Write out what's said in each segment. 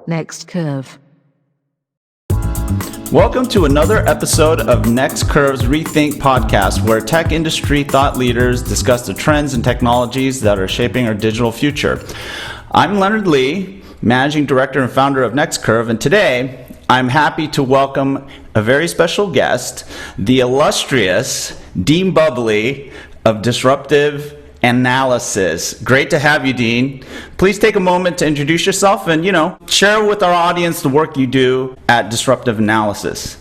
Next Curve. Welcome to another episode of Next Curve's Rethink podcast, where tech industry thought leaders discuss the trends and technologies that are shaping our digital future. I'm Leonard Lee, Managing Director and founder of Next Curve, and today I'm happy to welcome a very special guest, the illustrious Dean Bubley of Disruptive Analysis. Great to have you, Dean. Please take a moment to introduce yourself and, share with our audience the work you do at Disruptive Analysis.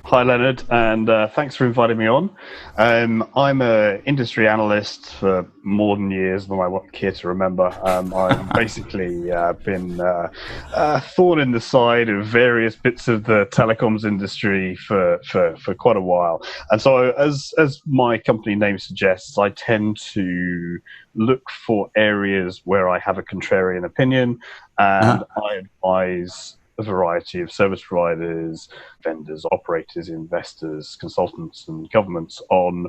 Hi, Leonard, and thanks for inviting me on. I'm an industry analyst for more than years than I care to remember. I've basically been a thorn in the side of various bits of the telecoms industry for quite a while. And so, as my company name suggests, I tend to look for areas where I have a contrarian opinion, and I advise a variety of service providers, vendors, operators, investors, consultants, and governments on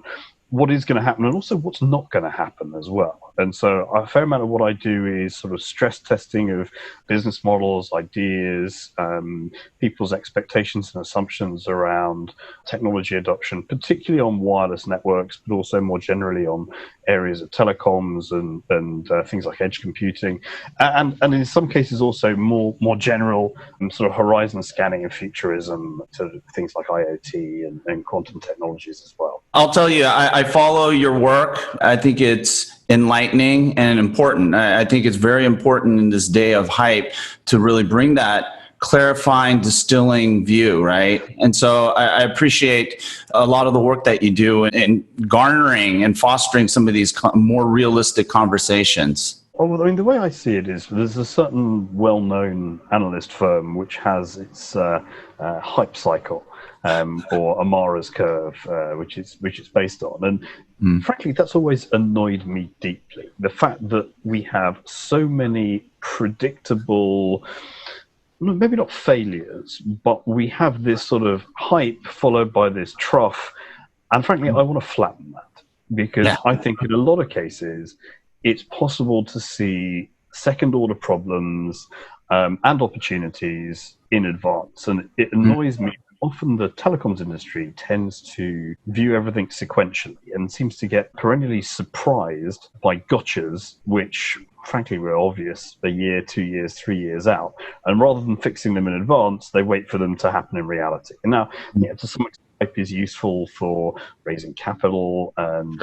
what is going to happen and also what's not going to happen as well. And so a fair amount of what I do is sort of stress testing of business models, ideas, people's expectations and assumptions around technology adoption, particularly on wireless networks, but also more generally on areas of telecoms and things like edge computing, and in some cases also more general sort of horizon scanning and futurism to things like IoT and quantum technologies as well. I'll tell you, I follow your work. I think it's enlightening and important. I think it's very important in this day of hype to really bring that clarifying, distilling view, right? And so I appreciate a lot of the work that you do in garnering and fostering some of these more realistic conversations. Well, I mean, the way I see it is there's a certain well-known analyst firm which has its hype cycle. Or Amara's curve, which it's based on. And frankly, that's always annoyed me deeply. The fact that we have so many predictable, maybe not failures, but we have this sort of hype followed by this trough. And frankly, I want to flatten that because I think in a lot of cases, it's possible to see second-order problems and opportunities in advance. And it annoys me. Often the telecoms industry tends to view everything sequentially and seems to get perennially surprised by gotchas, which frankly were obvious a year, 2 years, 3 years out. And rather than fixing them in advance, they wait for them to happen in reality. And now, to some extent, hype is useful for raising capital and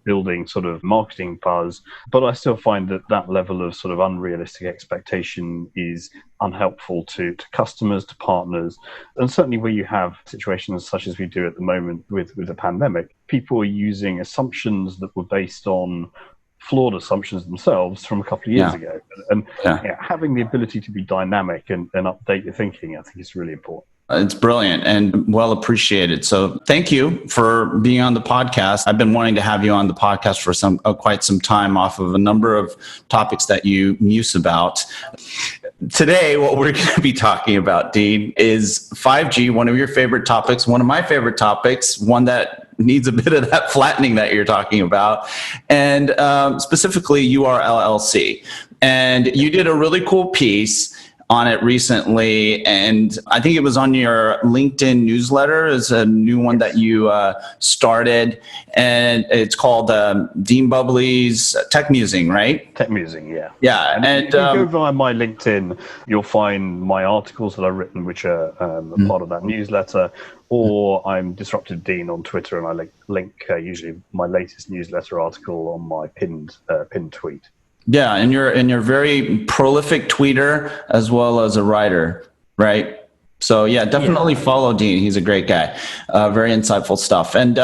building sort of marketing buzz, but I still find that level of sort of unrealistic expectation is unhelpful to customers, to partners, and certainly where you have situations such as we do at the moment with the pandemic, people are using assumptions that were based on flawed assumptions themselves from a couple of years ago. And having the ability to be dynamic and update your thinking, I think is really important. It's brilliant and well appreciated. So thank you for being on the podcast. I've been wanting to have you on the podcast for quite some time off of a number of topics that you muse about. Today, what we're going to be talking about, Dean, is 5G, one of your favorite topics, one of my favorite topics, one that needs a bit of that flattening that you're talking about, and specifically URLLC. And you did a really cool piece on it recently, and I think it was on your LinkedIn newsletter. It's a new one that you started, and it's called Dean Bubley's Tech Musing, right? Tech Musing, yeah. Yeah, and if you go via my LinkedIn, you'll find my articles that I've written, which are a part of that newsletter, or I'm Disruptive Dean on Twitter, and I link usually my latest newsletter article on my pinned tweet. Yeah, and you're a very prolific tweeter as well as a writer, right? So yeah, definitely follow Dean. He's a great guy. Very insightful stuff. And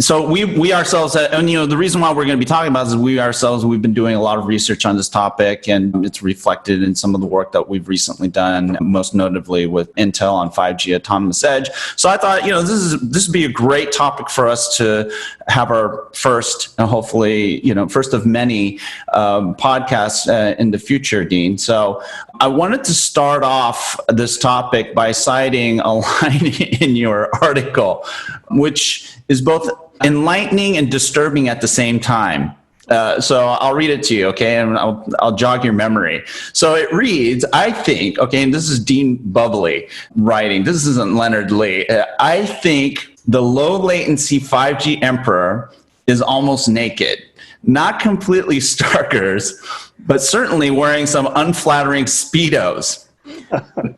so we ourselves, and the reason why we're going to be talking about this is we've been doing a lot of research on this topic, and it's reflected in some of the work that we've recently done, most notably with Intel on 5G autonomous edge. So I thought, this would be a great topic for us to have our first, and hopefully, first of many podcasts in the future, Dean. So I wanted to start off this topic by citing a line in your article, which is both enlightening and disturbing at the same time. So I'll read it to you, okay? And I'll jog your memory. So it reads, I think, okay, and this is Dean Bubley writing. This isn't Leonard Lee. I think the low latency 5G emperor is almost naked. Not completely starkers, but certainly wearing some unflattering Speedos.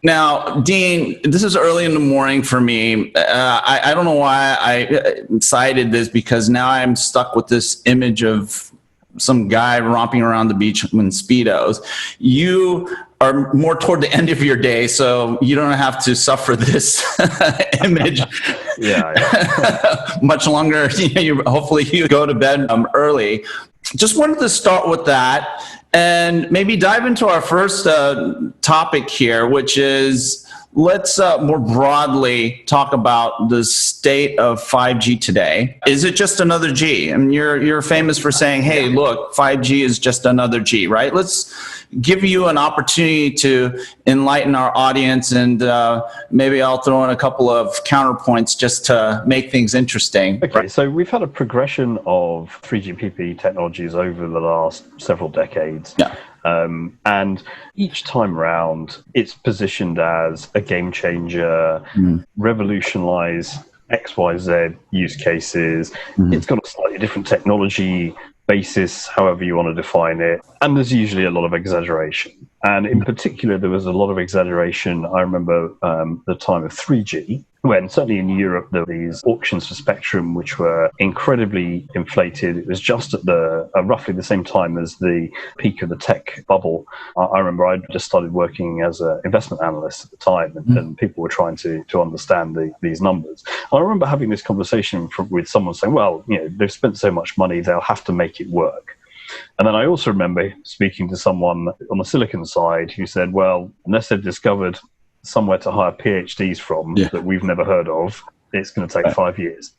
Now, Dean, this is early in the morning for me. I don't know why I cited this, because now I'm stuck with this image of some guy romping around the beach in Speedos. You are more toward the end of your day, so you don't have to suffer this image much longer. Hopefully you go to bed early. Just wanted to start with that and maybe dive into our first topic here, which is let's more broadly talk about the state of 5G today. Is it just another G? I mean, you're famous for saying, hey, look, 5G is just another G, right? Let's give you an opportunity to enlighten our audience, and maybe I'll throw in a couple of counterpoints just to make things interesting. Okay, so we've had a progression of 3GPP technologies over the last several decades. Yeah. And each time round, it's positioned as a game changer, revolutionize XYZ use cases. It's got a slightly different technology basis, however you want to define it. And there's usually a lot of exaggeration. And in particular, there was a lot of exaggeration. I remember the time of 3G, when certainly in Europe, there were these auctions for spectrum, which were incredibly inflated. It was just at the roughly the same time as the peak of the tech bubble. I remember I just started working as an investment analyst at the time, and people were trying to understand these numbers. I remember having this conversation with someone saying, well, they've spent so much money, they'll have to make it work. And then I also remember speaking to someone on the silicon side who said, well, unless they've discovered somewhere to hire PhDs from that we've never heard of, it's going to take 5 years.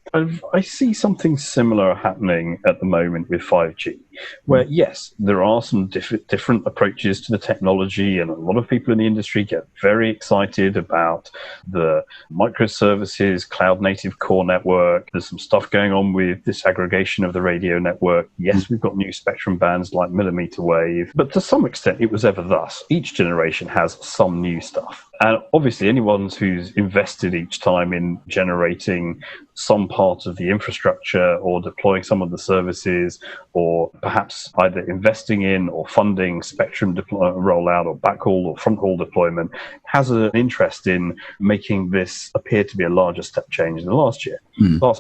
I see something similar happening at the moment with 5G, where, yes, there are some different approaches to the technology, and a lot of people in the industry get very excited about the microservices, cloud-native core network. There's some stuff going on with disaggregation of the radio network. Yes, we've got new spectrum bands like millimeter wave, but to some extent, it was ever thus. Each generation has some new stuff. And obviously, anyone who's invested each time in generating some part of the infrastructure or deploying some of the services, or perhaps either investing in or funding spectrum rollout or backhaul or fronthaul deployment, has an interest in making this appear to be a larger step change than last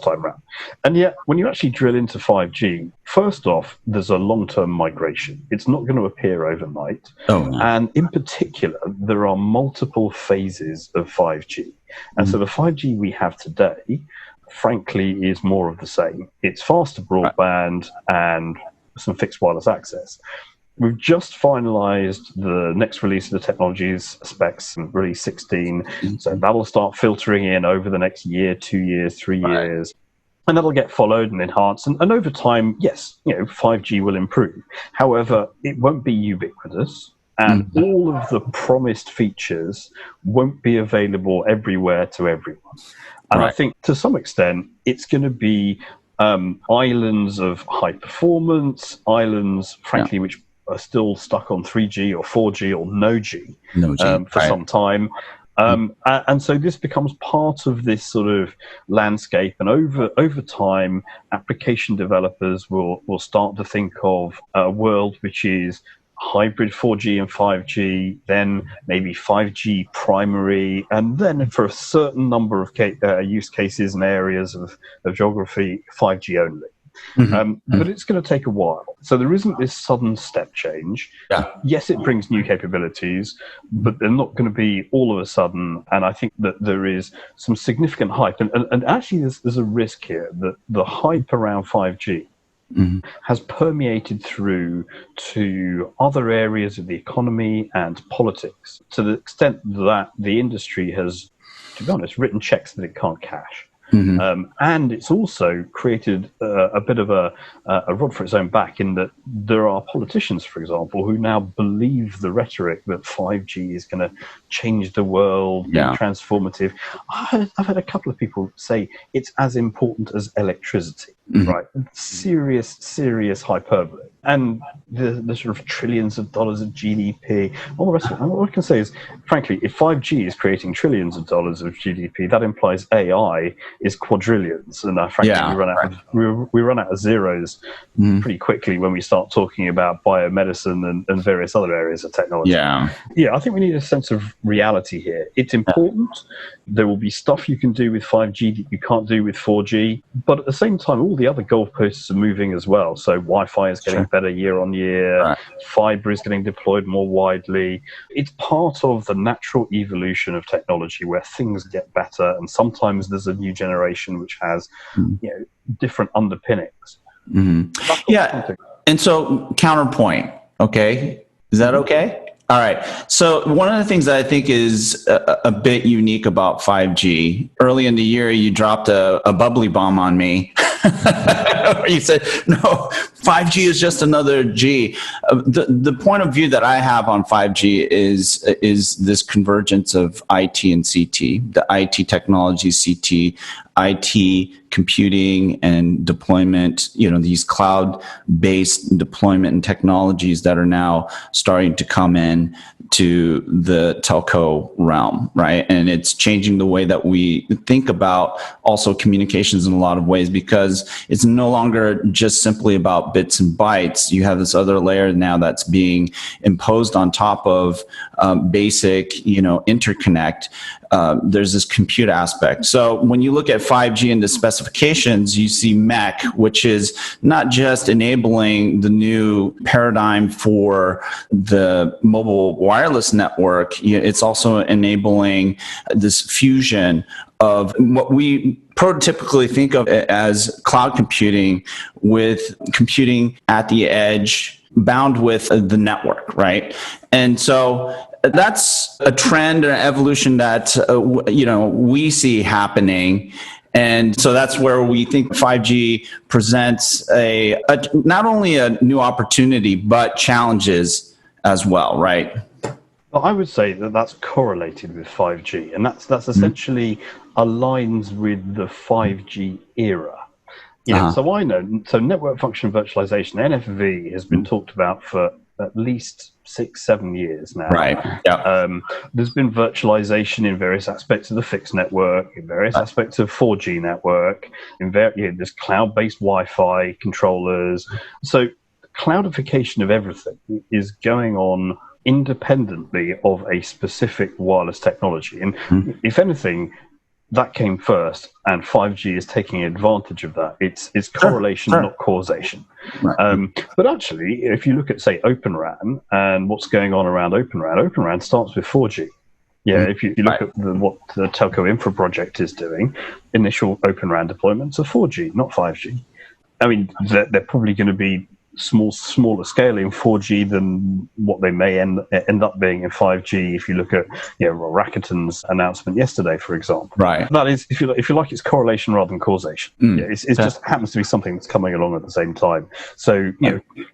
time round. And yet, when you actually drill into 5G, first off, there's a long-term migration. It's not going to appear overnight. And in particular, there are multiple phases of 5G. And so the 5G we have today, frankly, is more of the same. It's faster broadband and some fixed wireless access. We've just finalized the next release of the technology's specs, release 16. So that'll start filtering in over the next year, 2 years, 3 years. And that'll get followed and enhanced. And over time, yes, 5G will improve. However, it won't be ubiquitous. And all of the promised features won't be available everywhere to everyone. And I think to some extent, it's going to be islands of high performance, islands, frankly, which are still stuck on 3G or 4G or no G for some time. And so this becomes part of this sort of landscape. And over time, application developers will start to think of a world which is hybrid 4G and 5G, then maybe 5G primary, and then for a certain number of use cases and areas of geography, 5G only. But it's going to take a while. So there isn't this sudden step change. Yes, it brings new capabilities, but they're not going to be all of a sudden. And I think that there is some significant hype. And actually, there's a risk here that the hype around 5G has permeated through to other areas of the economy and politics, to the extent that the industry has, to be honest, written checks that it can't cash. And it's also created a bit of a rod for its own back, in that there are politicians, for example, who now believe the rhetoric that 5G is going to change the world, be transformative. I've had a couple of people say it's as important as electricity. right? Serious hyperbole. And the sort of trillions of dollars of GDP, all the rest of it. And what I can say is, frankly, if 5G is creating trillions of dollars of GDP, that implies AI is quadrillions. And frankly, we run out of zeros pretty quickly when we start talking about biomedicine and various other areas of technology. Yeah, I think we need a sense of reality here. It's important. There will be stuff you can do with 5G that you can't do with 4G. But at the same time, all the other goalposts are moving as well. So Wi-Fi is getting better year on year. Fiber is getting deployed more widely. It's part of the natural evolution of technology where things get better. And sometimes there's a new generation which has different underpinnings. Yeah. And so counterpoint, okay? Is that okay? All right. So one of the things that I think is a bit unique about 5G, early in the year, you dropped a bubbly bomb on me. You said, no, 5G is just another G. The point of view that I have on 5G is this convergence of IT and CT, the IT technology, CT, IT computing and deployment, these cloud-based deployment and technologies that are now starting to come in to the telco realm, right? And it's changing the way that we think about also communications in a lot of ways, because it's no longer just simply about bits and bytes. You have this other layer now that's being imposed on top of basic, interconnect. There's this compute aspect. So when you look at 5G and the specifications, you see MEC, which is not just enabling the new paradigm for the mobile wireless network, it's also enabling this fusion of what we prototypically think of as cloud computing with computing at the edge bound with the network, right? And so that's a trend or evolution that we see happening. And so that's where we think 5G presents a not only a new opportunity, but challenges as well, right? Well, I would say that that's correlated with 5G, and that's essentially aligns with the 5G era. So network function virtualization, NFV, has been talked about for at least 6-7 years now. Right. Yeah. There's been virtualization in various aspects of the fixed network, in various aspects of 4G network, there's cloud-based Wi-Fi controllers. So cloudification of everything is going on independently of a specific wireless technology. And if anything, that came first, and 5G is taking advantage of that. It's correlation, not causation. Right. But actually, if you look at, say, Open RAN and what's going on around Open RAN starts with 4G. If you look at what the Telco Infra project is doing, initial Open RAN deployments are 4G, not 5G. I mean, they're probably going to be smaller scale in 4G than what they may end up being in 5G. If you look at Rakuten's announcement yesterday, for example, right? That is, if you like, it's correlation rather than causation. It just happens to be something that's coming along at the same time. So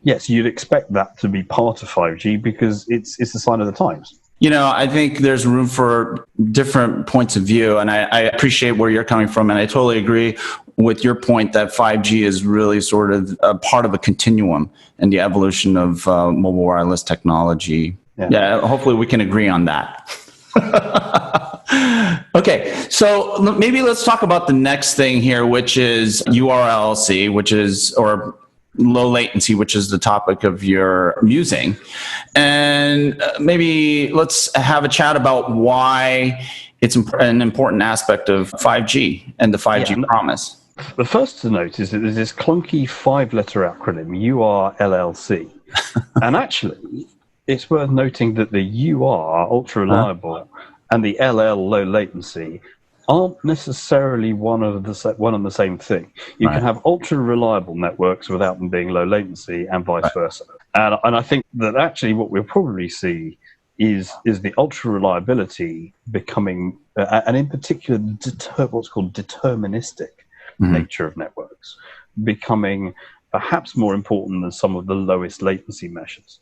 yes, you'd expect that to be part of 5G because it's a sign of the times. I think there's room for different points of view, and I appreciate where you're coming from, and I totally agree with your point that 5G is really sort of a part of a continuum in the evolution of mobile wireless technology. Yeah, hopefully we can agree on that. Okay, so maybe let's talk about the next thing here, which is URLLC, or low latency, which is the topic of your musing. And maybe let's have a chat about why it's an important aspect of 5G and the 5G promise. The first to note is that there's this clunky 5-letter acronym, URLLC. And actually, it's worth noting that the UR, ultra reliable, and the LL, low latency, aren't necessarily one and the same thing. You can have ultra reliable networks without them being low latency, and vice versa. And I think that actually what we'll probably see is the ultra reliability becoming, and in particular, what's called deterministic nature of networks, becoming perhaps more important than some of the lowest latency measures.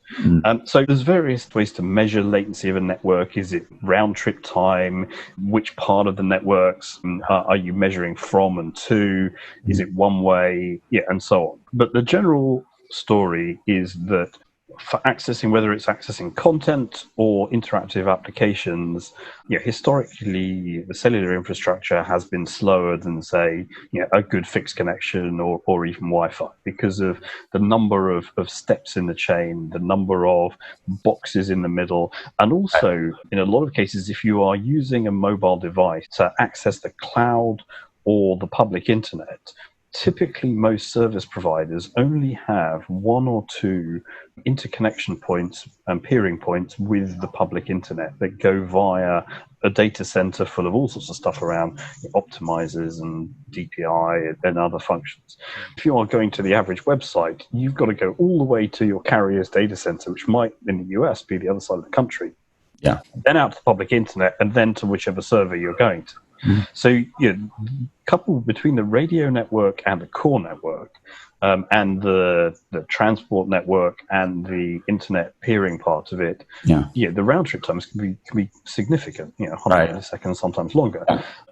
So there's various ways to measure latency of a network. Is it round trip time? Which part of the networks are you measuring from and to? Is it one way? Yeah, and so on. But the general story is that for accessing, whether it's accessing content or interactive applications, historically the cellular infrastructure has been slower than, say, a good fixed connection or even Wi-Fi, because of the number of steps in the chain, the number of boxes in the middle, and also in a lot of cases, if you are using a mobile device to access the cloud or the public internet, typically most service providers only have one or two interconnection points and peering points with the public internet that go via a data center full of all sorts of stuff around optimizers and DPI and other functions. If you are going to the average website, you've got to go all the way to your carrier's data center, which might in the US be the other side of the country, then out to the public internet, and then to whichever server you're going to. So, coupled between the radio network and the core network, and the transport network and the internet peering part of it, the round trip times can be significant. 100 milliseconds, sometimes longer.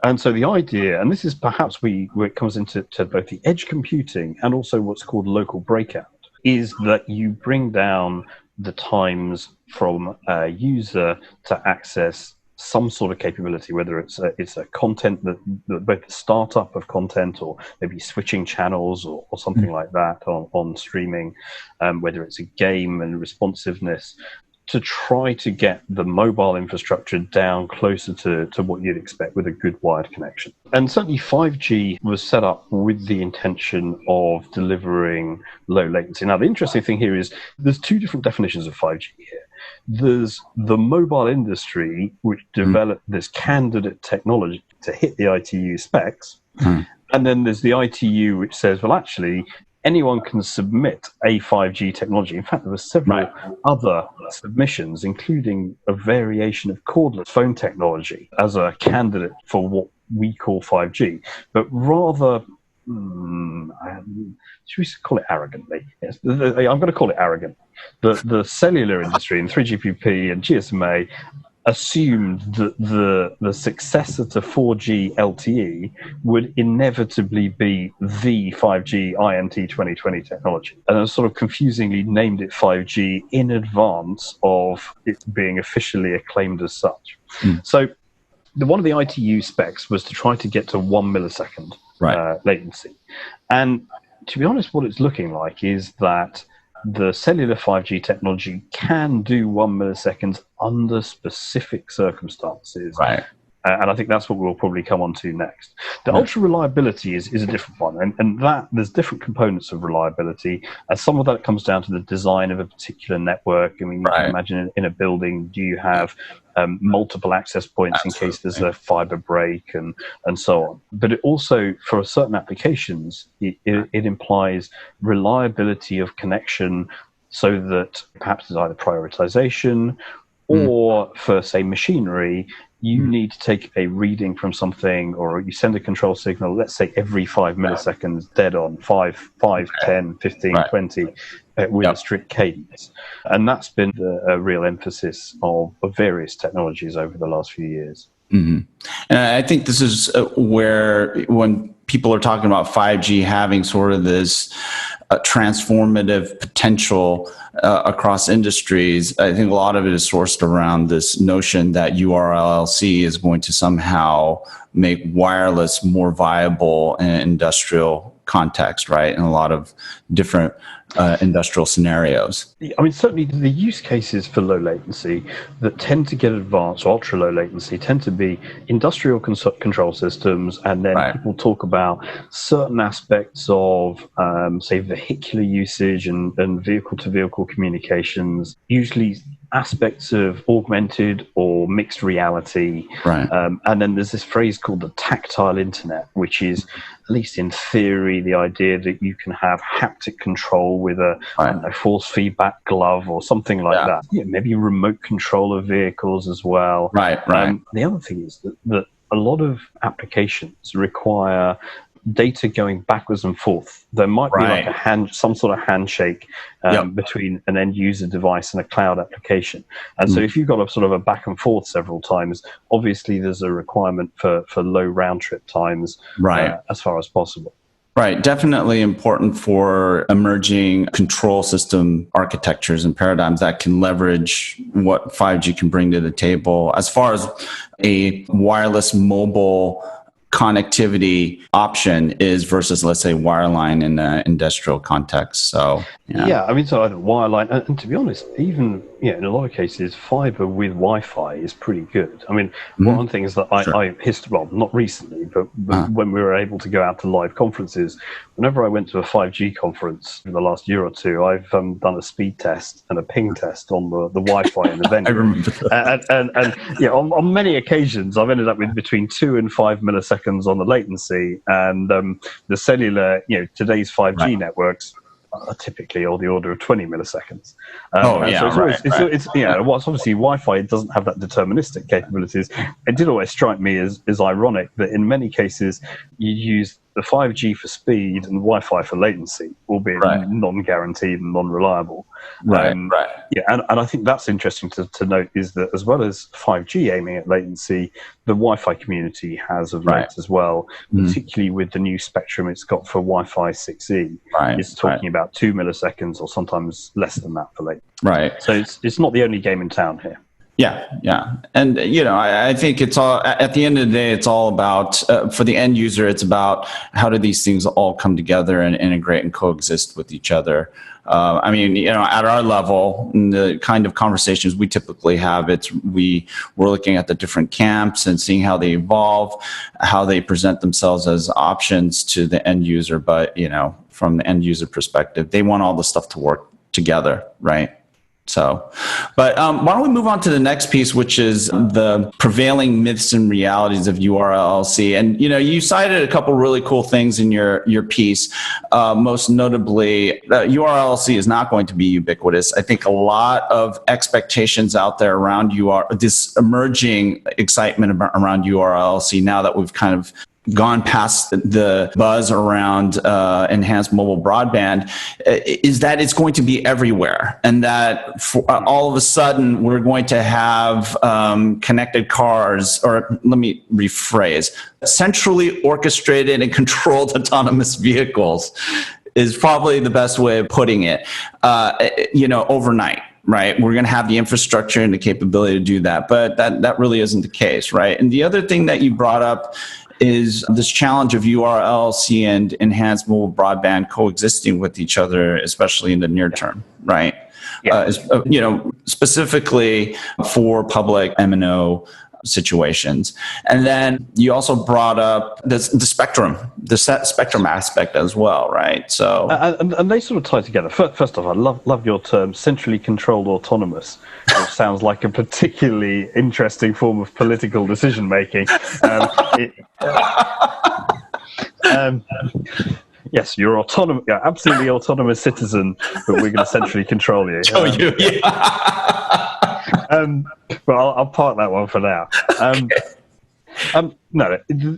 And so the idea, and this is perhaps where it comes into both the edge computing and also what's called local breakout, is that you bring down the times from a user to access some sort of capability, whether it's a content that both the startup of content, or maybe switching channels or something like that on streaming, whether it's a game and responsiveness, to try to get the mobile infrastructure down closer to what you'd expect with a good wired connection. And certainly 5G was set up with the intention of delivering low latency. Now, the interesting thing here is there's two different definitions of 5G here. There's the mobile industry, which developed this candidate technology to hit the ITU specs. And then there's the ITU, which says, well, actually, anyone can submit a 5G technology. In fact, there were several other submissions, including a variation of cordless phone technology as a candidate for what we call 5G. But rather, should we call it arrogantly? Yes, I'm going to call it arrogant. The cellular industry and 3GPP and GSMA assumed that the successor to 4G LTE would inevitably be the 5G INT 2020 technology, and sort of confusingly named it 5G in advance of it being officially acclaimed as such. So one of the ITU specs was to try to get to 1 millisecond latency. And to be honest, what it's looking like is that the cellular 5G technology can do 1 millisecond under specific circumstances. And I think that's what we'll probably come on to next. The ultra reliability is a different one, and that there's different components of reliability. Some of that comes down to the design of a particular network. I mean, you can imagine in a building, do you have multiple access points in case there's a fiber break and so on. But it also, for certain applications, it implies reliability of connection, so that perhaps there's either prioritization or for, say, machinery, you need to take a reading from something, or you send a control signal, let's say every 5 milliseconds, dead on, 5, 10, 15, 20, with a strict cadence. And that's been a real emphasis of various technologies over the last few years. And I think this is where, when people are talking about 5G having sort of this transformative potential across industries, I think a lot of it is sourced around this notion that URLLC is going to somehow make wireless more viable in an industrial context, right? In a lot of different industrial scenarios. I mean, certainly the use cases for low latency that tend to get advanced, or ultra low latency, tend to be industrial control systems, and then people talk about certain aspects of, say, vehicular usage and vehicle-to-vehicle communications, usually aspects of augmented or mixed reality. And then there's this phrase called the tactile internet, which is, at least in theory, the idea that you can have haptic control with a force feedback glove or something like that. Maybe remote control of vehicles as well. The other thing is that a lot of applications require data going backwards and forth. There might be like some sort of handshake between an end user device and a cloud application. And so if you've got a sort of a back and forth several times, obviously there's a requirement for low round trip times as far as possible. Right. Definitely important for emerging control system architectures and paradigms that can leverage what 5G can bring to the table as far as a wireless mobile connectivity option is versus, let's say, wireline in an industrial context. So, yeah, I mean, so either wireline, and to be honest, even in a lot of cases, fiber with Wi-Fi is pretty good. I mean, one of the things that I not recently, but when we were able to go out to live conferences, whenever I went to a 5G conference in the last year or two, I've done a speed test and a ping test on the Wi-Fi in the venue. I remember that. And on many occasions, I've ended up with between 2 and 5 milliseconds on the latency, and the cellular, today's 5G networks are typically on the order of 20 milliseconds. It's whilst obviously Wi-Fi, it doesn't have that deterministic capabilities. It did always strike me as ironic that in many cases you use the 5G for speed and Wi-Fi for latency, albeit non-guaranteed and non-reliable. And I think that's interesting to note is that as well as 5G aiming at latency, the Wi-Fi community has of late as well, particularly with the new spectrum it's got for Wi-Fi 6E. It's talking about 2 milliseconds or sometimes less than that for latency. So it's not the only game in town here. Yeah. And, I think it's all, at the end of the day, it's all about, for the end user, it's about how do these things all come together and integrate and coexist with each other. At our level, the kind of conversations we typically have, we're looking at the different camps and seeing how they evolve, how they present themselves as options to the end user. But, from the end user perspective, they want all the stuff to work together, right? So, but why don't we move on to the next piece, which is the prevailing myths and realities of URLLC. And, you cited a couple really cool things in your piece. Most notably, URLLC is not going to be ubiquitous. I think a lot of expectations out there around this emerging excitement around URLLC now that we've kind of gone past the buzz around enhanced mobile broadband, is that it's going to be everywhere, and that all of a sudden we're going to have connected cars, or let me rephrase, centrally orchestrated and controlled autonomous vehicles is probably the best way of putting it, overnight. Right, we're going to have the infrastructure and the capability to do that, but that really isn't the case, right? And the other thing that you brought up is this challenge of URLLC and enhanced mobile broadband coexisting with each other, especially in the near term, right? Specifically for public MNO situations. And then you also brought up the spectrum aspect as well, right? So and they sort of tie together. First off, I love your term, centrally controlled autonomous, which sounds like a particularly interesting form of political decision making. Yes, you're autonomous. You're absolutely autonomous citizen, but we're going to centrally control you. But I'll park that one for now. No,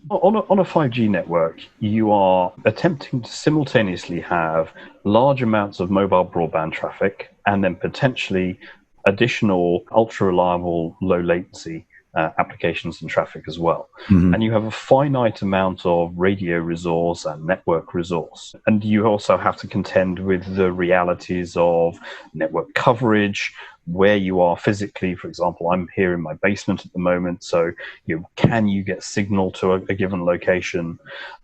on a 5G network, you are attempting to simultaneously have large amounts of mobile broadband traffic and then potentially additional ultra-reliable, low-latency applications and traffic as well. And you have a finite amount of radio resource and network resource. And you also have to contend with the realities of network coverage, where you are physically. For example, I'm here in my basement at the moment, so can you get signal to a given location?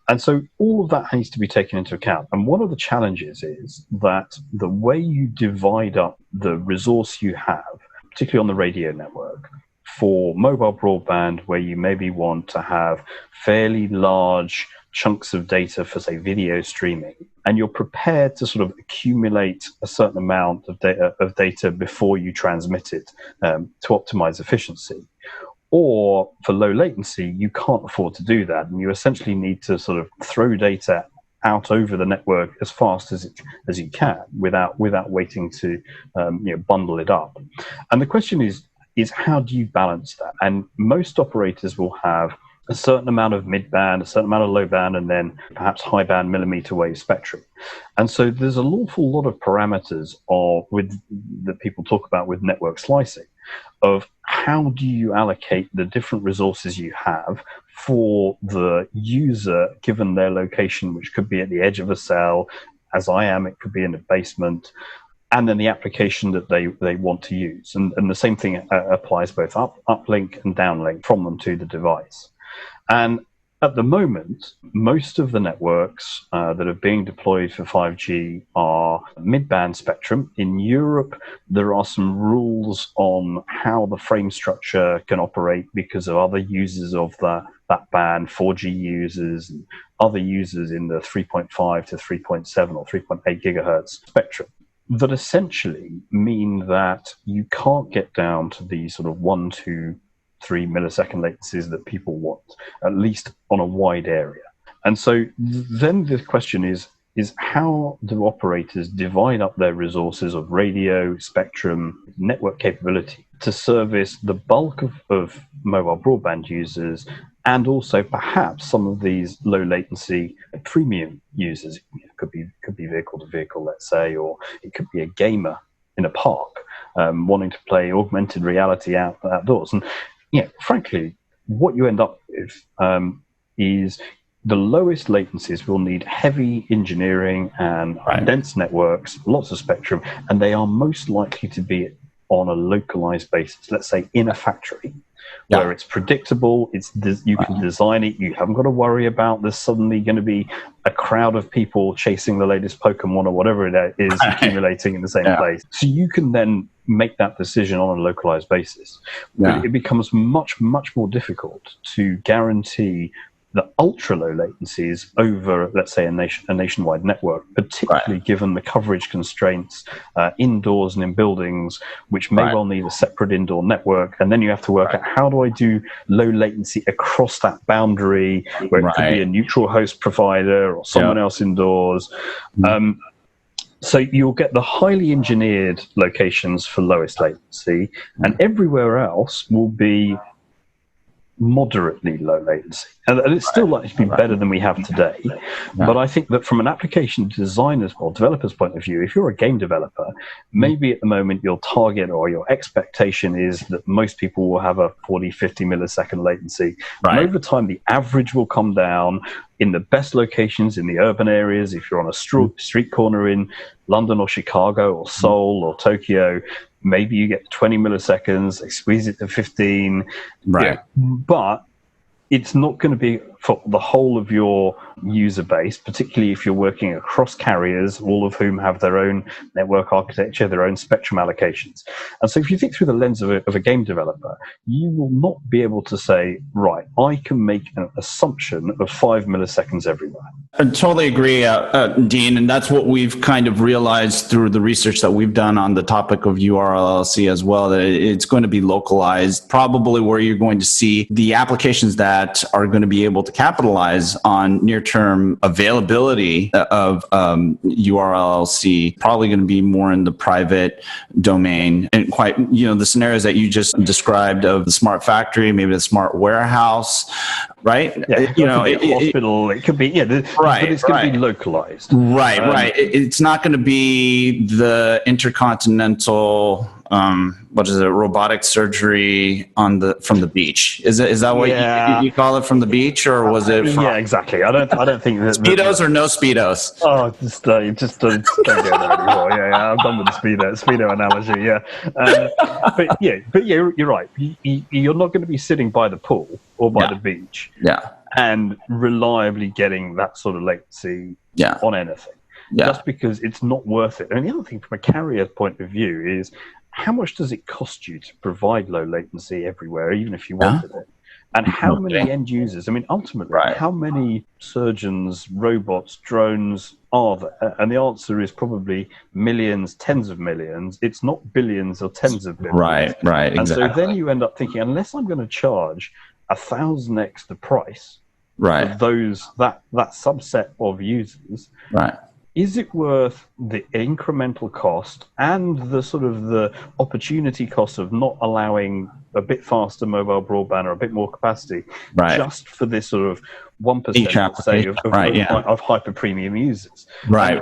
And so all of that needs to be taken into account. And one of the challenges is that the way you divide up the resource you have, particularly on the radio network, for mobile broadband, where you maybe want to have fairly large chunks of data for, say, video streaming, and you're prepared to sort of accumulate a certain amount of data before you transmit it to optimize efficiency. Or for low latency, you can't afford to do that, and you essentially need to sort of throw data out over the network as fast as you can without waiting to bundle it up. And the question is how do you balance that? And most operators will have a certain amount of mid-band, a certain amount of low-band, and then perhaps high-band millimeter wave spectrum. And so there's an awful lot of parameters that people talk about with network slicing, of how do you allocate the different resources you have for the user given their location, which could be at the edge of a cell. As I am, it could be in a basement, and then the application that they want to use. And the same thing applies both uplink and downlink from them to the device. And at the moment, most of the networks that are being deployed for 5G are mid-band spectrum. In Europe, there are some rules on how the frame structure can operate because of other users of that band, 4G users, and other users in the 3.5 to 3.7 or 3.8 gigahertz spectrum, that essentially mean that you can't get down to the sort of 1, 2, 3 millisecond latencies that people want, at least on a wide area. And so then the question is how do operators divide up their resources of radio, spectrum, network capability to service the bulk of mobile broadband users, and also perhaps some of these low latency premium users? It could be vehicle to vehicle, let's say, or it could be a gamer in a park wanting to play augmented reality outdoors. And frankly, what you end up with is the lowest latencies will need heavy engineering and dense networks, lots of spectrum, and they are most likely to be on a localized basis, let's say in a factory, where it's predictable, you can design it, you haven't got to worry about there's suddenly going to be a crowd of people chasing the latest Pokemon or whatever it is accumulating in the same place. So you can then make that decision on a localized basis. But it becomes much, much more difficult to guarantee the ultra-low latencies over, let's say, a nationwide network, particularly given the coverage constraints indoors and in buildings, which may well need a separate indoor network. And then you have to work out, how do I do low latency across that boundary, where it could be a neutral host provider or someone else indoors. So you'll get the highly engineered locations for lowest latency, and everywhere else will be moderately low latency. And it's still likely to be better than we have today. But I think that from an application designer's or developer's point of view, if you're a game developer, maybe at the moment your target or your expectation is that most people will have a 40, 50 millisecond latency. And over time, the average will come down in the best locations in the urban areas. If you're on a street corner in London or Chicago or Seoul or Tokyo, maybe you get 20 milliseconds, they squeeze it to 15. But it's not going to be for the whole of your user base, particularly if you're working across carriers, all of whom have their own network architecture, their own spectrum allocations. And so if you think through the lens of a game developer, you will not be able to say, right, I can make an assumption of 5 milliseconds everywhere. I totally agree, Dean, and that's what we've kind of realized through the research that we've done on the topic of URLLC as well, that it's going to be localized, probably where you're going to see the applications that are going to be able to capitalize on near-term availability of URLLC, probably going to be more in the private domain. And quite, the scenarios that you just described of the smart factory, maybe the smart warehouse, right? Hospital, it could be, but it's going to be localized. Right. It's not going to be the intercontinental, robotic surgery from the beach. Is that what you call it, from the beach, or was it? Exactly. I don't think that Speedos or no Speedos. Oh, just don't go there anymore. I'm done with the Speedo analogy. But you're right. You're not going to be sitting by the pool or by the beach. And reliably getting that sort of latency on anything. Just because it's not worth it. And the other thing from a carrier point of view is, how much does it cost you to provide low latency everywhere, even if you wanted it? And how many end users? I mean, ultimately, how many surgeons, robots, drones are there? And the answer is probably millions, tens of millions. It's not billions or tens of billions. Right, and exactly. so then you end up thinking, unless I'm going to charge 1,000x the price of that subset of users, is it worth the incremental cost and the sort of the opportunity cost of not allowing a bit faster mobile broadband or a bit more capacity, just for this sort of 1%, say, of hyper premium users. Right.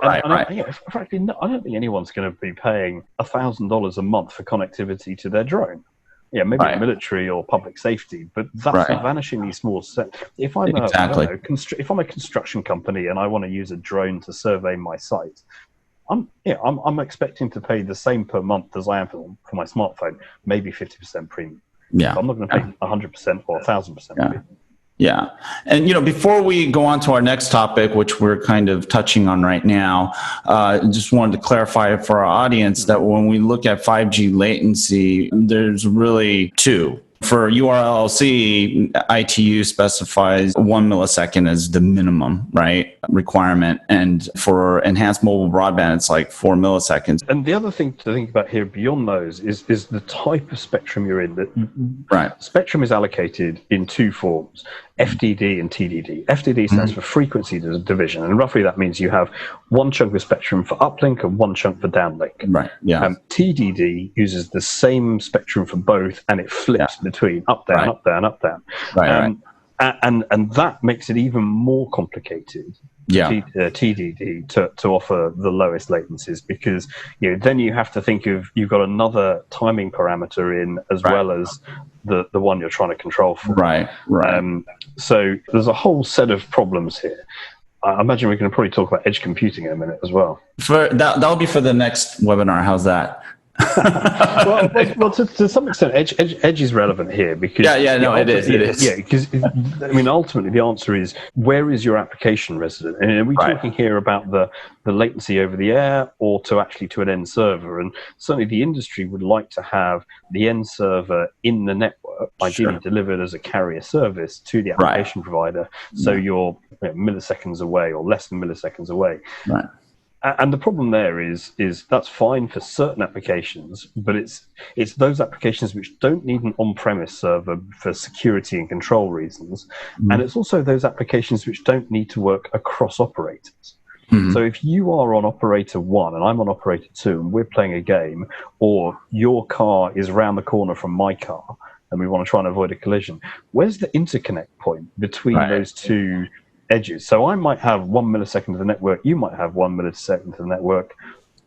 Frankly, no, I don't think anyone's going to be paying $1,000 a month for connectivity to their drone. Yeah, maybe military or public safety, but that's a vanishingly small set. If I'm if I'm a construction company and I want to use a drone to survey my site, I'm expecting to pay the same per month as I am for my smartphone, maybe 50% premium. Yeah, so I'm not going to pay 100% or 1,000% premium. Yeah. And, before we go on to our next topic, which we're kind of touching on right now, just wanted to clarify for our audience that when we look at 5G latency, there's really two. For URLLC, ITU specifies 1 millisecond as the minimum, requirement. And for enhanced mobile broadband, it's like 4 milliseconds. And the other thing to think about here beyond those is the type of spectrum you're in. Spectrum is allocated in two forms, FDD and TDD. FDD stands for frequency division, and roughly that means you have one chunk of spectrum for uplink and one chunk for downlink. TDD uses the same spectrum for both, and it flips between up, down, up, down, up, down. And that makes it even more complicated. TDD to offer the lowest latencies, because then you have to think of, you've got another timing parameter in as well as the one you're trying to control for. So there's a whole set of problems here. I imagine we're going to probably talk about edge computing in a minute as well. That'll be for the next webinar. How's that? well, to some extent, edge is relevant here because it is. Yeah, because ultimately the answer is, where is your application resident? And are we talking here about the latency over the air, or to an end server? And certainly the industry would like to have the end server in the network, ideally delivered as a carrier service to the application provider, so you're milliseconds away or less than milliseconds away. And the problem there is that's fine for certain applications, but it's those applications which don't need an on-premise server for security and control reasons, and it's also those applications which don't need to work across operators. So if you are on operator 1 and I'm on operator 2 and we're playing a game, or your car is around the corner from my car and we want to try and avoid a collision, where's the interconnect point between those two edges? So I might have 1 millisecond of the network, you might have 1 millisecond of the network,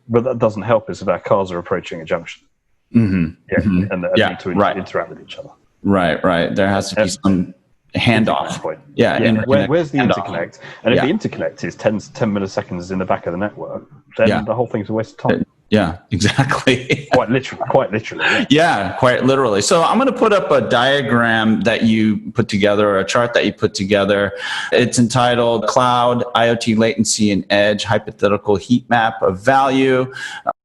but that doesn't help us if our cars are approaching a junction. And they need to interact with each other. There has to be some handoff. Where's the interconnect? And if the interconnect is 10 milliseconds in the back of the network, then the whole thing's a waste of time. Yeah, exactly. Quite literally. Yeah, quite literally. So I'm going to put up a diagram that you put together, or a chart that you put together. It's entitled Cloud, IoT Latency and Edge, Hypothetical Heat Map of Value.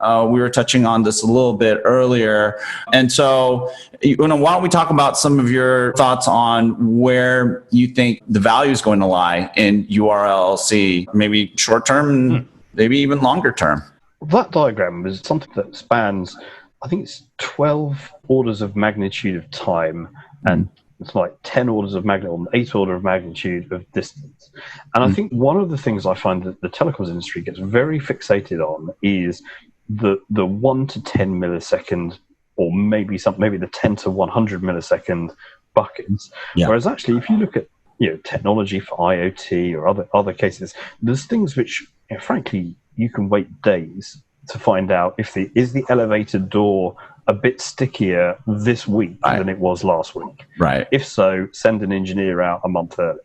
We were touching on this a little bit earlier. And so, why don't we talk about some of your thoughts on where you think the value is going to lie in URLLC, maybe short term, maybe even longer term? That diagram is something that spans, I think it's 12 orders of magnitude of time, and it's like 10 orders of magnitude, or 8 orders of magnitude of distance. And I think one of the things I find that the telecoms industry gets very fixated on is the 1 to 10 millisecond, or maybe the 10 to 100 millisecond buckets. Whereas actually, if you look at technology for IoT or other cases, there's things which, frankly, you can wait days to find out if is the elevator door a bit stickier this week than it was last week. If so, send an engineer out a month early.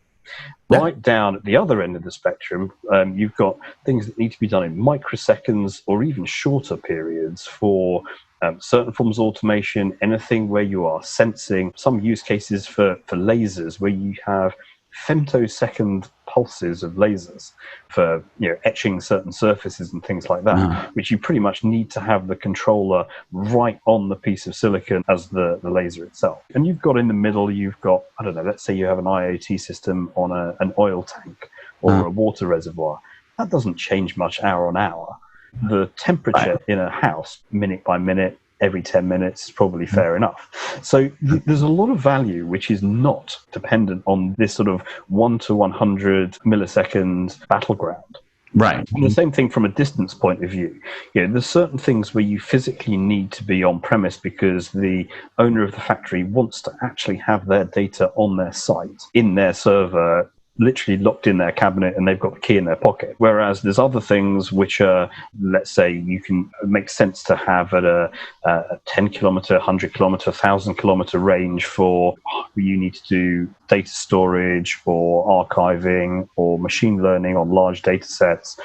Right down at the other end of the spectrum, you've got things that need to be done in microseconds or even shorter periods for certain forms of automation, anything where you are sensing, some use cases for lasers where you have femtosecond pulses of lasers for etching certain surfaces and things like that, which you pretty much need to have the controller right on the piece of silicon as the laser itself. And you've got in the middle, you've got, I don't know, let's say you have an IoT system on an oil tank or a water reservoir. That doesn't change much hour on hour. The temperature in a house, minute by minute, every 10 minutes is probably fair enough. So there's a lot of value which is not dependent on this sort of 1 to 100 millisecond battleground. Right. And the same thing from a distance point of view. There's certain things where you physically need to be on premise because the owner of the factory wants to actually have their data on their site, in their server, literally locked in their cabinet, and they've got the key in their pocket. Whereas there's other things which are, let's say, you can make sense to have at a 10 kilometer, 100 kilometer, 1,000 kilometer range for you need to do data storage or archiving or machine learning on large data sets.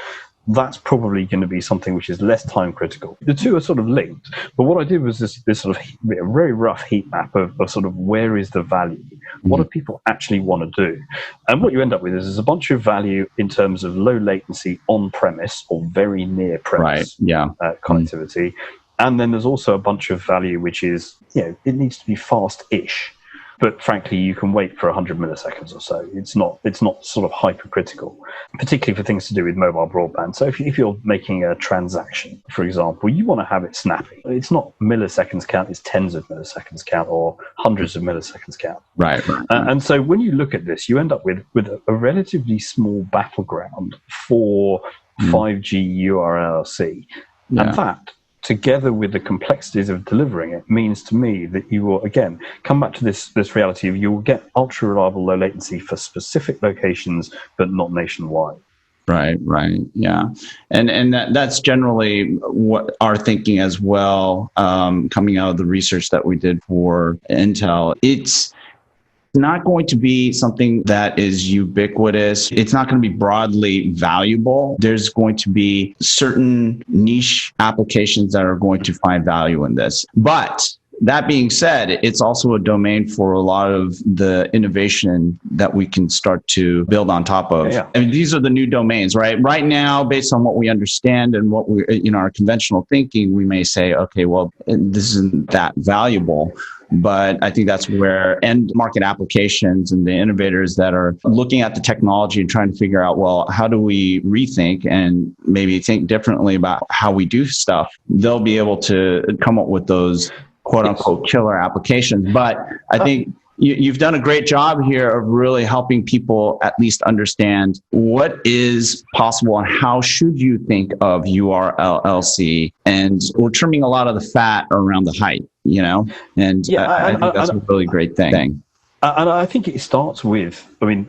That's probably going to be something which is less time critical. The two are sort of linked, but what I did was this sort of very rough heat map of sort of where is the value, what do people actually want to do, and what you end up with is a bunch of value in terms of low latency on premise or very near premise connectivity, and then there's also a bunch of value which is it needs to be fast-ish. But frankly, you can wait for 100 milliseconds or so. It's not sort of hypercritical, particularly for things to do with mobile broadband. So if you're making a transaction, for example, you want to have it snappy. It's not milliseconds count, it's tens of milliseconds count or hundreds of milliseconds count. Right. And so when you look at this, you end up with a relatively small battleground for 5G URLLC. Yeah. And that, together with the complexities of delivering it, means to me that you will, again, come back to this reality of you will get ultra-reliable low latency for specific locations, but not nationwide. Right. Yeah. And that's generally what our thinking as well, coming out of the research that we did for Intel. It's not going to be something that is ubiquitous. It's not going to be broadly valuable. There's going to be certain niche applications that are going to find value in this. But that being said, it's also a domain for a lot of the innovation that we can start to build on top of. Yeah. I mean, these are the new domains, right? Right now, based on what we understand and what we, our conventional thinking, we may say, okay, well, this isn't that valuable. But I think that's where end market applications and the innovators that are looking at the technology and trying to figure out, well, how do we rethink and maybe think differently about how we do stuff? They'll be able to come up with those quote unquote killer applications. But I think you've done a great job here of really helping people at least understand what is possible and how should you think of URLLC. And we're trimming a lot of the fat around the hype, and I think that's a really great thing. And I think it starts with,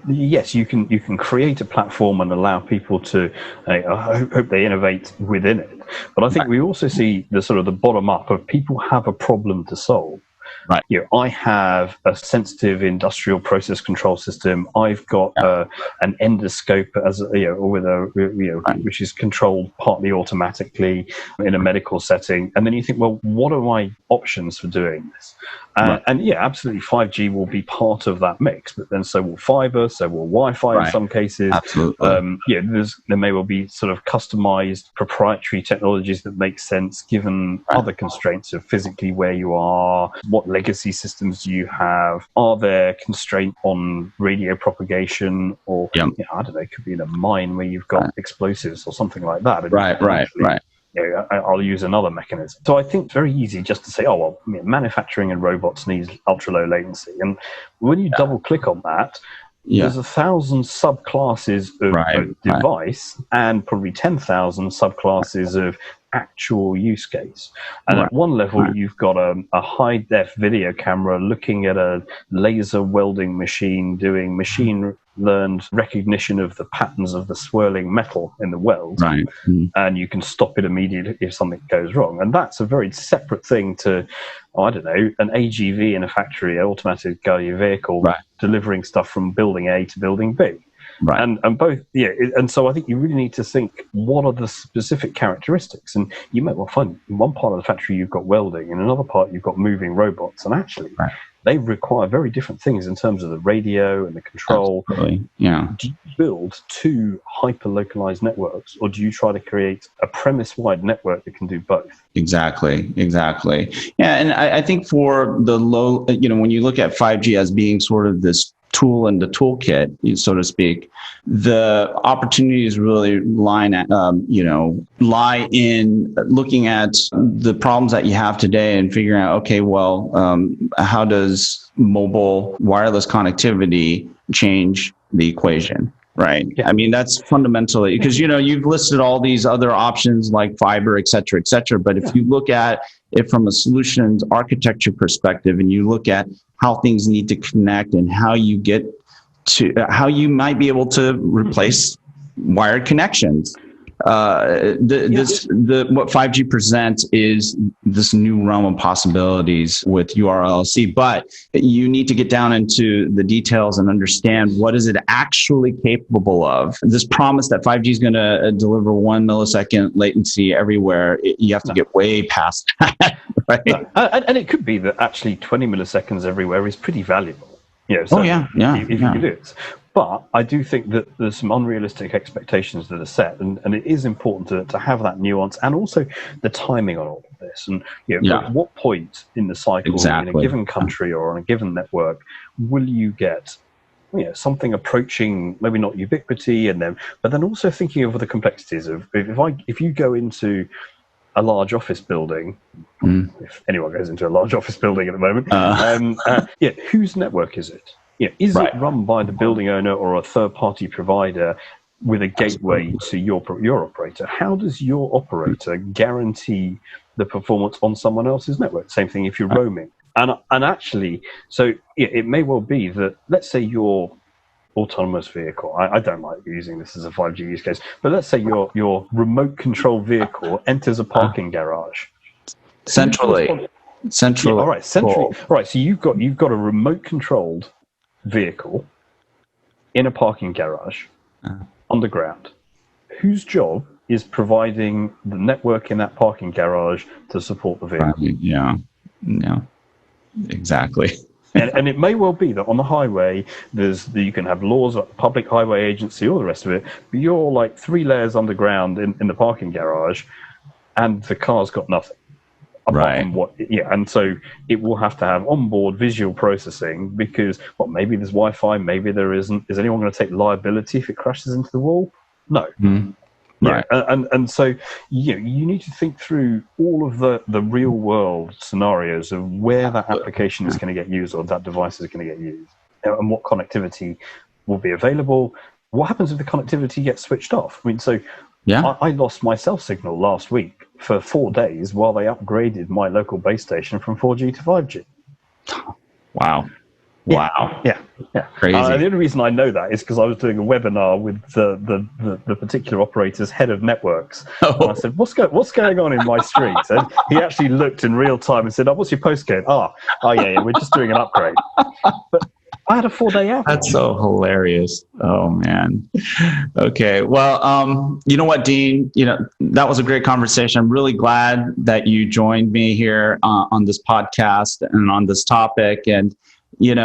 yes, you can create a platform and allow people to, I hope they innovate within it. But I think we also see the sort of the bottom up of people have a problem to solve. Right. I have a sensitive industrial process control system. I've got an endoscope which is controlled partly automatically in a medical setting. And then you think, well, what are my options for doing this? And absolutely, 5G will be part of that mix. But then so will fiber, so will Wi-Fi in some cases. Absolutely. There may well be sort of customized proprietary technologies that make sense given other constraints of physically where you are, what legacy systems do you have? Are there constraints on radio propagation? Or, I don't know, it could be in a mine where you've got explosives or something like that. Right. I'll use another mechanism. So I think it's very easy just to say, manufacturing and robots need ultra low latency. And when you double click on that, there's 1,000 subclasses of device and probably 10,000 subclasses of actual use case. And at one level, you've got a high-def video camera looking at a laser welding machine doing machine-learned recognition of the patterns of the swirling metal in the weld. Right. And you can stop it immediately if something goes wrong. And that's a very separate thing to, an AGV in a factory, an automated guided vehicle, delivering stuff from building A to building B. Right. And both, and so I think you really need to think, what are the specific characteristics? And you might well find in one part of the factory you've got welding, in another part you've got moving robots, and actually they require very different things in terms of the radio and the control. Absolutely. Yeah. Do you build two hyper-localized networks, or do you try to create a premise-wide network that can do both? Exactly. Yeah, and I think for the low, when you look at 5G as being sort of this tool in the toolkit, so to speak, the opportunities really lie in looking at the problems that you have today and figuring out, okay, well, how does mobile wireless connectivity change the equation? Right. Yeah. I mean, that's fundamentally because, you've listed all these other options like fiber, et cetera, et cetera. But if you look at it from a solutions architecture perspective and you look at how things need to connect and how you get to how you might be able to replace wired connections. What 5G presents is this new realm of possibilities with URLLC, but you need to get down into the details and understand what is it actually capable of. This promise that 5G is going to deliver 1 millisecond latency everywhere, you have to get way past that, right? No. And it could be that actually 20 milliseconds everywhere is pretty valuable. If you can do it. But I do think that there's some unrealistic expectations that are set, and it is important to have that nuance and also the timing on all of this. And at what point in the cycle in a given country or on a given network will you get something approaching maybe not ubiquity, but then also thinking of the complexities of if you go into a large office building, if anyone goes into a large office building at the moment, whose network is it? Is it run by the building owner or a third-party provider with a gateway to your operator? How does your operator guarantee the performance on someone else's network? Same thing if you're roaming. And actually, so it may well be that, let's say your autonomous vehicle, I don't like using this as a 5G use case, but let's say your remote control vehicle enters a parking garage. Centrally. All right, centrally. All right, so you've got a remote controlled vehicle in a parking garage underground. Whose job is providing the network in that parking garage to support the vehicle? Yeah, exactly. And it may well be that on the highway, you can have laws like the Public Highway Agency, all the rest of it, but you're like 3 layers underground in the parking garage, and the car's got nothing. And so it will have to have onboard visual processing because, maybe there's Wi-Fi, maybe there isn't. Is anyone going to take liability if it crashes into the wall? No. Right. And so you need to think through all of the real world scenarios of where that application is going to get used or that device is going to get used, and what connectivity will be available. What happens if the connectivity gets switched off? I mean, I lost my cell signal last week for 4 days while they upgraded my local base station from 4G to 5G. Wow. Yeah. Crazy. The only reason I know that is because I was doing a webinar with the particular operator's head of networks. And I said, what's going on in my street? And he actually looked in real time and said, what's your postcode? Oh yeah, we're just doing an upgrade. But I had a 4-day outage. That's so hilarious. Oh, man. Okay. Well, you know what, Dean? That was a great conversation. I'm really glad that you joined me here on this podcast and on this topic. And, it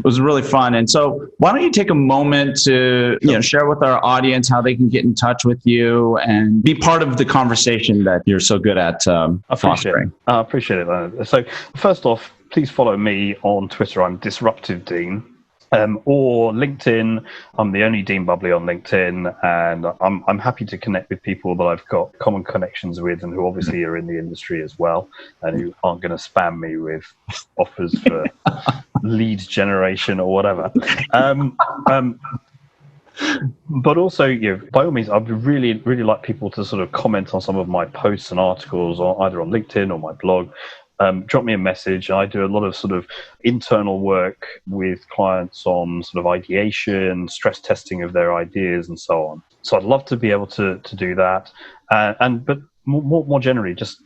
was really fun. And so why don't you take a moment to, share with our audience how they can get in touch with you and be part of the conversation that you're so good at fostering. I appreciate it, Leonard. So first off, please follow me on Twitter. I'm Disruptive Dean. Or LinkedIn. I'm the only Dean Bubley on LinkedIn, and I'm happy to connect with people that I've got common connections with and who obviously are in the industry as well, and who aren't going to spam me with offers for lead generation or whatever. But also, by all means, I'd really, really like people to sort of comment on some of my posts and articles, either on LinkedIn or my blog. Drop me a message. I do a lot of sort of internal work with clients on sort of ideation, stress testing of their ideas, and so on. So I'd love to be able to do that. But more generally, just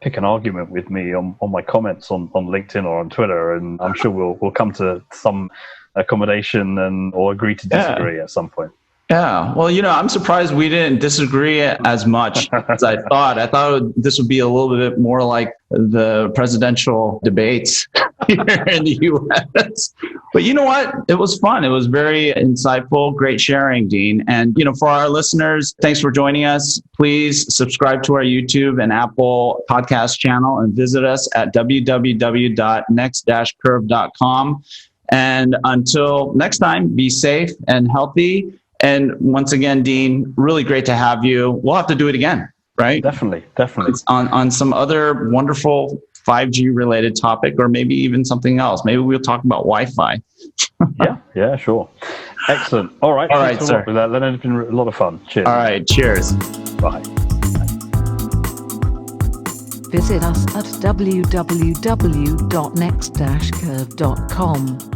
pick an argument with me on my comments on LinkedIn or on Twitter, and I'm sure we'll come to some accommodation or agree to disagree at some point. Yeah. Well, I'm surprised we didn't disagree as much as I thought. I thought this would be a little bit more like the presidential debates here in the U.S. But you know what? It was fun. It was very insightful. Great sharing, Dean. And, for our listeners, thanks for joining us. Please subscribe to our YouTube and Apple podcast channel and visit us at www.next-curve.com. And until next time, be safe and healthy. And once again, Dean, really great to have you. We'll have to do it again, right? Definitely. On some other wonderful 5G related topic, or maybe even something else. Maybe we'll talk about Wi-Fi. Yeah, sure. Excellent. All right. Thanks a lot with that. It's been a lot of fun. Cheers. All right. Cheers. Bye. Visit us at www.next-curve.com.